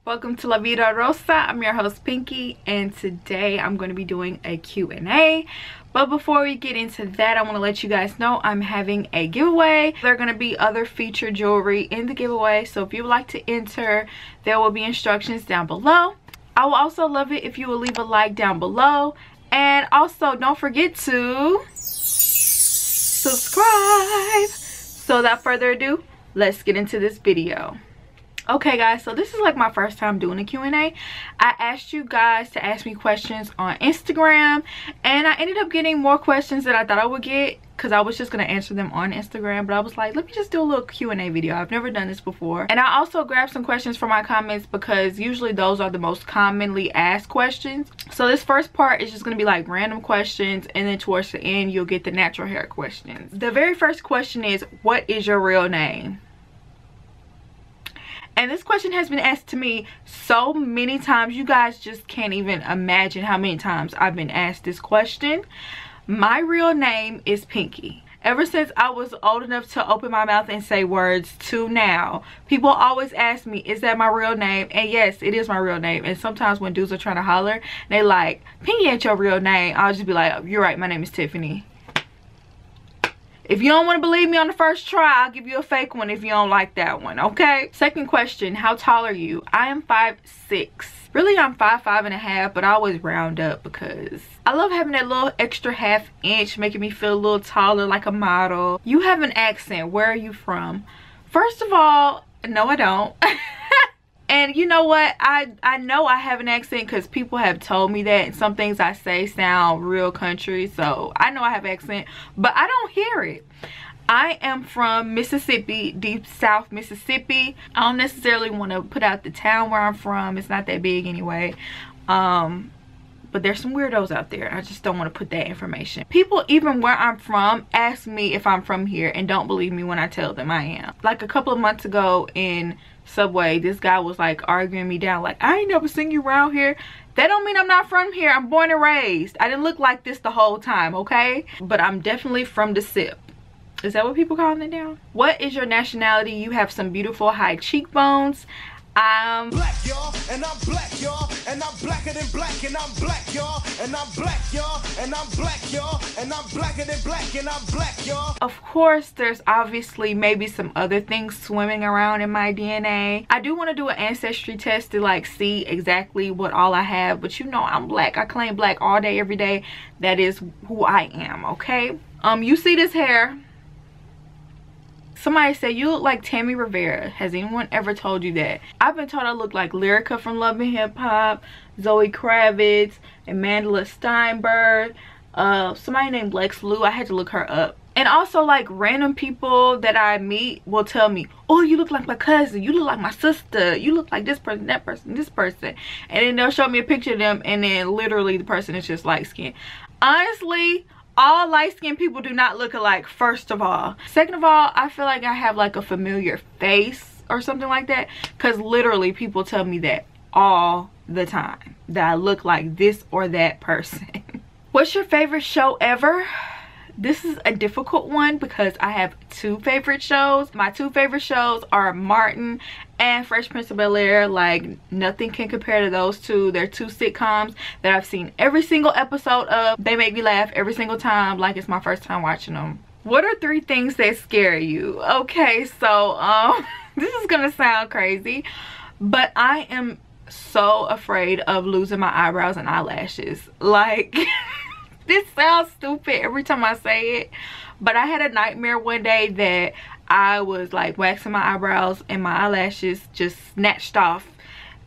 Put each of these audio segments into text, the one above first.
Welcome to LAVIDAROSA. I'm your host Pinky, and today I'm going to be doing a Q&A. But before we get into that, I want to let you guys know I'm having a giveaway. There are going to be other featured jewelry in the giveaway, so if you would like to enter, there will be instructions down below. I will also love it if you will leave a like down below, and also don't forget to subscribe. So without further ado, let's get into this video. Okay guys, so this is like my first time doing a Q&A. I asked you guys to ask me questions on Instagram, and I ended up getting more questions than I thought I would get because I was just going to answer them on Instagram, but I was like, let me just do a little Q&A video. I've never done this before. And I also grabbed some questions from my comments because usually those are the most commonly asked questions. So this first part is just going to be like random questions, and then towards the end you'll get the natural hair questions. The very first question is, what is your real name? And this question has been asked to me so many times. You guys just can't even imagine how many times I've been asked this question. My real name is Pinky. Ever since I was old enough to open my mouth and say words to now, people always ask me, is that my real name? And yes, it is my real name. And sometimes when dudes are trying to holler, they like, Pinky ain't your real name. I'll just be like, you're right, my name is Tiffany. If you don't want to believe me on the first try, I'll give you a fake one if you don't like that one, okay? Second question, how tall are you? I am 5'6". Really, I'm 5'5.5", but I always round up because I love having that little extra half inch, making me feel a little taller like a model. You have an accent. Where are you from? First of all, no, I don't. And you know what? I know I have an accent because people have told me that, and some things I say sound real country, so I know I have an accent, but I don't hear it. I am from Mississippi, deep south Mississippi. I don't necessarily want to put out the town where I'm from. It's not that big anyway. But there's some weirdos out there. I just don't want to put that information. People even where I'm from ask me if I'm from here and don't believe me when I tell them I am. Like a couple of months ago in Subway, this guy was like arguing me down, like, I ain't never seen you around here. That don't mean I'm not from here. I'm born and raised. I didn't look like this the whole time, okay? But I'm definitely from the SIP. Is that what people calling it now? What is your nationality? You have some beautiful high cheekbones. I'm black, y'all, and I'm black, y'all, and I'm blacker than black, and I'm black, y'all, and I'm black, y'all, and I'm black, y'all, and I'm blacker than black, and I'm black, y'all. Of course, there's obviously maybe some other things swimming around in my DNA. I do want to do an ancestry test to like see exactly what all I have, but you know I'm black. I claim black all day, every day. That is who I am, okay? You see this hair? Somebody said you look like Tammy Rivera. Has anyone ever told you that? I've been told I look like Lyrica from Love and Hip Hop, Zoe Kravitz, Amanda Steinberg, somebody named Lex Lou. I had to look her up. And also like random people that I meet will tell me, oh, you look like my cousin, you look like my sister, you look like this person, that person, this person. And then they'll show me a picture of them, and then literally the person is just light skinned. Honestly, all light-skinned people do not look alike, first of all. Second of all, I feel like I have like a familiar face or something like that, because literally people tell me that all the time, that I look like this or that person. What's your favorite show ever? This is a difficult one because I have two favorite shows. My two favorite shows are Martin and Fresh Prince of Bel-Air. Like, nothing can compare to those two. They're two sitcoms that I've seen every single episode of. They make me laugh every single time like it's my first time watching them. What are 3 things that scare you? Okay, so this is gonna sound crazy, but I am so afraid of losing my eyebrows and eyelashes. Like this sounds stupid every time I say it, but I had a nightmare one day that I was like waxing my eyebrows and my eyelashes just snatched off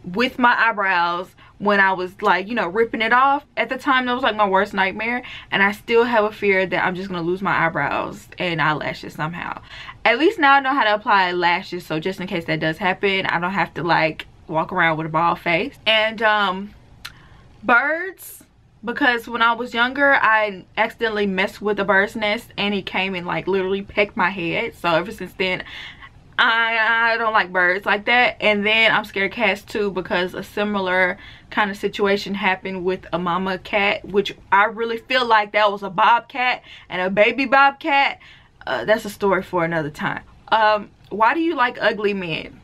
with my eyebrows when I was like, you know, ripping it off. At the time, that was like my worst nightmare, and I still have a fear that I'm just gonna lose my eyebrows and eyelashes somehow. At least now I know how to apply lashes, so just in case that does happen, I don't have to like walk around with a bald face. And birds, because when I was younger I accidentally messed with a bird's nest and he came and like literally pecked my head. So ever since then I don't like birds like that. And then I'm scared of cats too, because a similar kind of situation happened with a mama cat, which I really feel like that was a bobcat and a baby bobcat. That's a story for another time. Why do you like ugly men?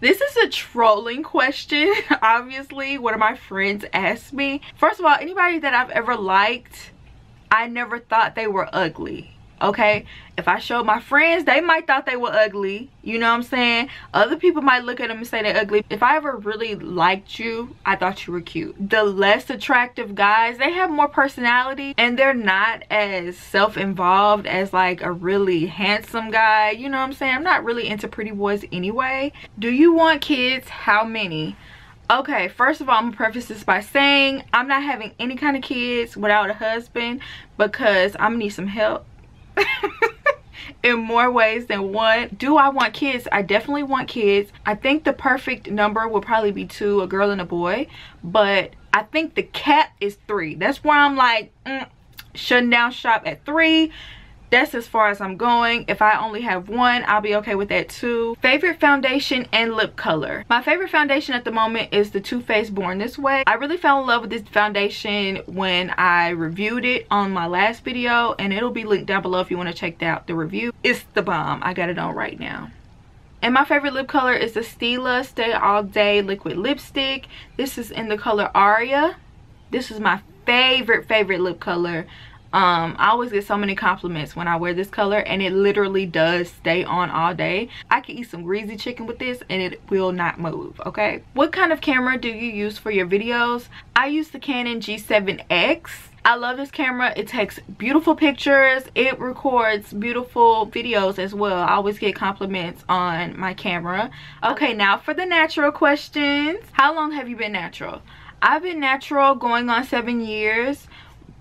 This is a trolling question. Obviously, one of my friends asked me. First of all, anybody that I've ever liked, I never thought they were ugly. Okay, if I showed my friends, they might thought they were ugly. You know what I'm saying? Other people might look at them and say they're ugly. If I ever really liked you, I thought you were cute. The less attractive guys, they have more personality and they're not as self-involved as like a really handsome guy. You know what I'm saying? I'm not really into pretty boys anyway. Do you want kids? How many? Okay, first of all, I'm gonna preface this by saying I'm not having any kind of kids without a husband because I'm gonna need some help. In more ways than one. Do I want kids? I definitely want kids. I think the perfect number would probably be 2, a girl and a boy, but I think the cap is 3. That's where I'm like shutting down shop at 3. That's as far as I'm going. If I only have 1, I'll be okay with that too. Favorite foundation and lip color. My favorite foundation at the moment is the Too Faced Born This Way. I really fell in love with this foundation when I reviewed it on my last video, and it'll be linked down below if you want to check out the review. It's the bomb. I got it on right now. And my favorite lip color is the Stila Stay All Day Liquid Lipstick. This is in the color Aria. This is my favorite lip color. I always get so many compliments when I wear this color, and it literally does stay on all day. I can eat some greasy chicken with this and it will not move. Okay, what kind of camera do you use for your videos? I use the Canon G7x. I love this camera. It takes beautiful pictures. It records beautiful videos as well. I always get compliments on my camera. Okay, now for the natural questions. How long have you been natural? I've been natural going on 7 years.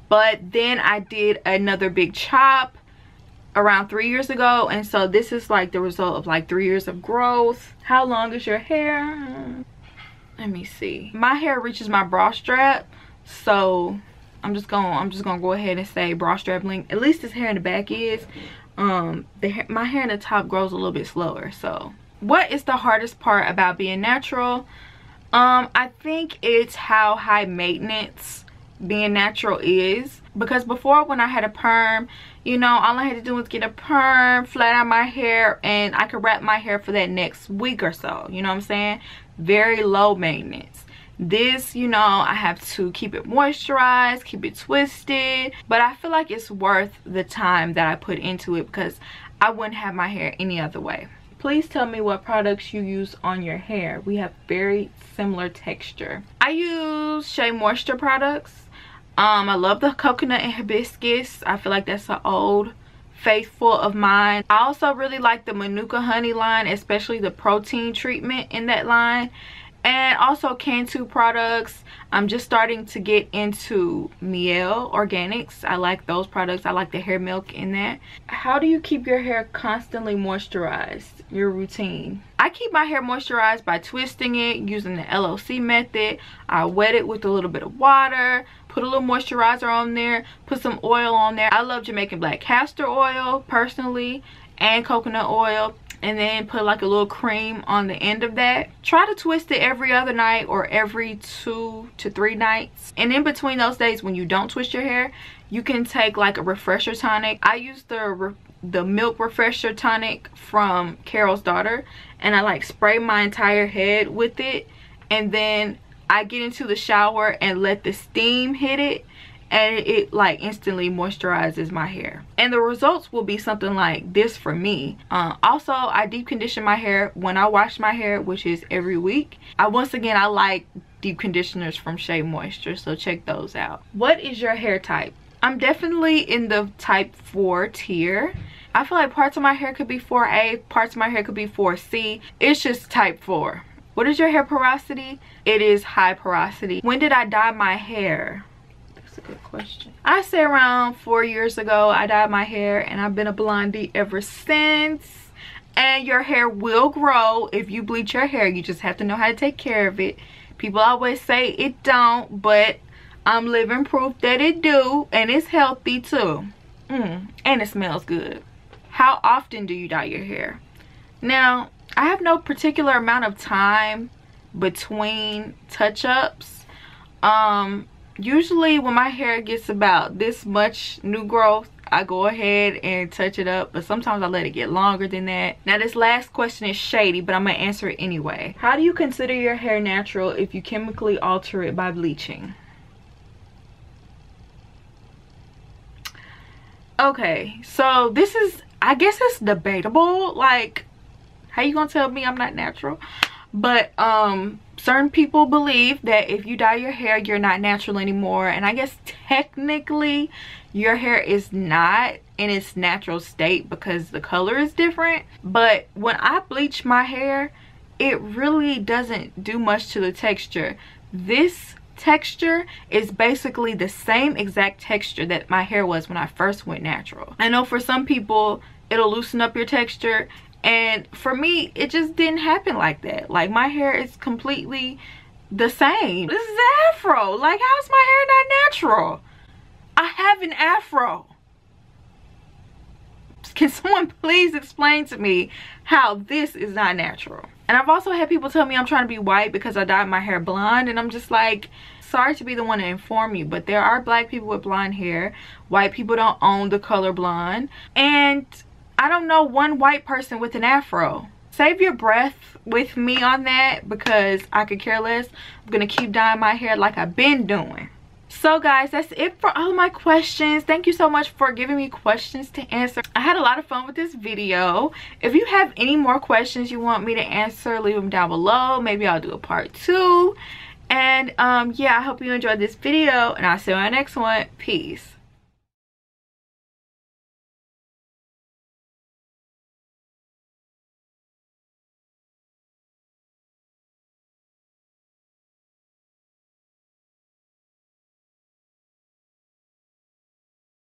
But then I did another big chop around 3 years ago. And so this is like the result of like 3 years of growth. How long is your hair? Let me see. My hair reaches my bra strap. So I'm just gonna go ahead and say bra strap length. At least this hair in the back is. My hair in the top grows a little bit slower. So what is the hardest part about being natural? I think it's how high maintenance being natural is, because before when I had a perm, you know, all I had to do was get a perm, flat out my hair, and I could wrap my hair for that next week or so. You know what I'm saying? Very low maintenance. This, you know, I have to keep it moisturized, keep it twisted, but I feel like it's worth the time that I put into it because I wouldn't have my hair any other way. Please tell me what products you use on your hair. We have very similar texture. I use Shea Moisture products. I love the coconut and hibiscus. I feel like that's an old faithful of mine. I also really like the Manuka honey line, especially the protein treatment in that line. And also Cantu products. I'm just starting to get into Miel Organics. I like those products. I like the hair milk in that. How do you keep your hair constantly moisturized? Your routine. I keep my hair moisturized by twisting it using the LOC method. I wet it with a little bit of water, put a little moisturizer on there, put some oil on there. I love Jamaican black castor oil personally, and coconut oil. And then put like a little cream on the end of that. Try to twist it every other night or every 2 to 3 nights. And in between those days when you don't twist your hair, you can take like a refresher tonic. I use the milk refresher tonic from Carol's Daughter, and I like spray my entire head with it, and then I get into the shower and let the steam hit it, and it like instantly moisturizes my hair. And the results will be something like this for me. Also, I deep condition my hair when I wash my hair, which is every week. I like deep conditioners from Shea Moisture, so check those out. What is your hair type? I'm definitely in the type 4 tier. I feel like parts of my hair could be 4A, parts of my hair could be 4C. It's just type 4. What is your hair porosity? It is high porosity. When did I dye my hair? That's a good question. I say around 4 years ago I dyed my hair, and I've been a blondie ever since. And your hair will grow if you bleach your hair. You just have to know how to take care of it. People always say it don't, but I'm living proof that it do, and it's healthy too. And it smells good. How often do you dye your hair? Now, I have no particular amount of time between touch-ups. Usually when my hair gets about this much new growth, I go ahead and touch it up, but sometimes I let it get longer than that. Now this last question is shady, but I'm gonna answer it anyway. How do you consider your hair natural if you chemically alter it by bleaching? Okay, so this is, I guess it's debatable. Like, how you gonna tell me I'm not natural? But certain people believe that if you dye your hair, you're not natural anymore. And I guess technically your hair is not in its natural state because the color is different. But when I bleach my hair, it really doesn't do much to the texture. This texture is basically the same exact texture that my hair was when I first went natural. I know for some people it'll loosen up your texture, and for me it just didn't happen like that. Like, my hair is completely the same. This is an afro. Like, how's my hair not natural? I have an afro. Can someone please explain to me how this is not natural? And I've also had people tell me I'm trying to be white because I dyed my hair blonde, and I'm just like, sorry to be the one to inform you, but there are black people with blonde hair. White people don't own the color blonde, and I don't know one white person with an afro. Save your breath with me on that because I could care less. I'm gonna keep dyeing my hair like I've been doing. So guys, that's it for all of my questions. Thank you so much for giving me questions to answer. I had a lot of fun with this video. If you have any more questions you want me to answer, leave them down below. Maybe I'll do a part 2. And yeah, I hope you enjoyed this video, and I'll see you on the next one. Peace.